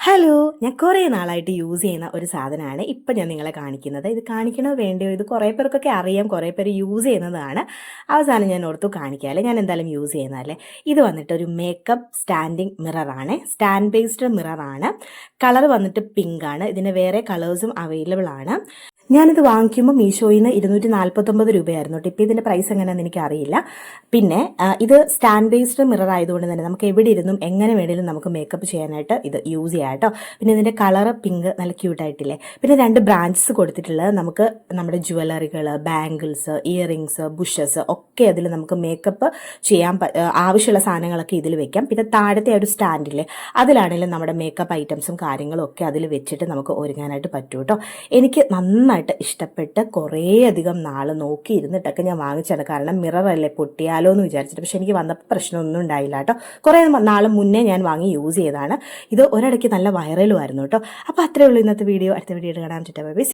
Hello, ഞാൻ കുറേ നാളായിട്ട് യൂസ് ചെയ്യുന്ന ഒരു സാധനമാണ് ഇപ്പം ഞാൻ നിങ്ങളെ കാണിക്കുന്നത്. ഇത് കാണിക്കണോ വേണ്ടയോ, ഇത് കുറേ പേർക്കൊക്കെ അറിയാം, കുറേ പേര് യൂസ് ചെയ്യുന്നതാണ്. അവസാനം ഞാൻ ഓർത്തു കാണിക്കാമല്ലേ, ഞാൻ എന്തായാലും യൂസ് ചെയ്യുന്നതല്ലേ. ഇത് വന്നിട്ട് ഒരു മേക്കപ്പ് സ്റ്റാൻഡിങ് മിററാണ്, സ്റ്റാൻഡ് ബേസ്ഡ് മിററാണ്. കളർ വന്നിട്ട് പിങ്ക് ആണ്. ഇതിന് വേറെ കളേഴ്സും അവൈലബിൾ ആണ്. ഞാനിത് വാങ്ങിക്കുമ്പോൾ മീഷോയിൽ നിന്ന് 249 രൂപയായിരുന്നു കേട്ടോ. ഇപ്പോൾ ഇതിൻ്റെ പ്രൈസ് എങ്ങനെയാണെന്ന് എനിക്കറിയില്ല. പിന്നെ ഇത് സ്റ്റാൻഡ് ബേസ്ഡ് മിറർ ആയതുകൊണ്ട് തന്നെ നമുക്ക് എവിടെ ഇരുന്നും എങ്ങനെ വേണേലും നമുക്ക് മേക്കപ്പ് ചെയ്യാനായിട്ട് ഇത് യൂസ് ചെയ്യാം കേട്ടോ. പിന്നെ ഇതിൻ്റെ കളർ പിങ്ക് നല്ല ക്യൂട്ടായിട്ടില്ലേ. പിന്നെ 2 ബ്രാഞ്ചസ് കൊടുത്തിട്ടുള്ളത് നമുക്ക് നമ്മുടെ ജുവലറികൾ, ബാംഗിൾസ്, ഇയറിങ്സ്, ബുഷസ് ഒക്കെ അതിൽ നമുക്ക് മേക്കപ്പ് ചെയ്യാൻ ആവശ്യമുള്ള സാധനങ്ങളൊക്കെ ഇതിൽ വെക്കാം. പിന്നെ താഴത്തെ ഒരു സ്റ്റാൻഡില്ലേ, അതിലാണെങ്കിലും നമ്മുടെ മേക്കപ്പ് ഐറ്റംസും കാര്യങ്ങളും ഒക്കെ അതിൽ വെച്ചിട്ട് നമുക്ക് ഒരുങ്ങാനായിട്ട് പറ്റും കേട്ടോ. എനിക്ക് നന്നായിട്ട് ഇഷ്ടപ്പെട്ട് കുറേയധികം നാൾ നോക്കി ഇരുന്നിട്ടൊക്കെ ഞാൻ വാങ്ങിച്ചത്. കാരണം മിററല്ലേ, പൊട്ടിയാലോ എന്ന് വിചാരിച്ചിട്ട്. പക്ഷെ എനിക്ക് വന്നപ്പോൾ പ്രശ്നമൊന്നും ഉണ്ടായില്ല കേട്ടോ. കുറേ നാൾ മുന്നേ ഞാൻ വാങ്ങി യൂസ് ചെയ്തതാണ്. ഇത് ഒരിടയ്ക്ക് നല്ല വൈറലുമായിരുന്നു കേട്ടോ. അപ്പോൾ അത്രയേ ഉള്ളൂ ഇന്നത്തെ വീഡിയോ. അടുത്ത വീഡിയോ കാണാൻ പറ്റും. ബൈ.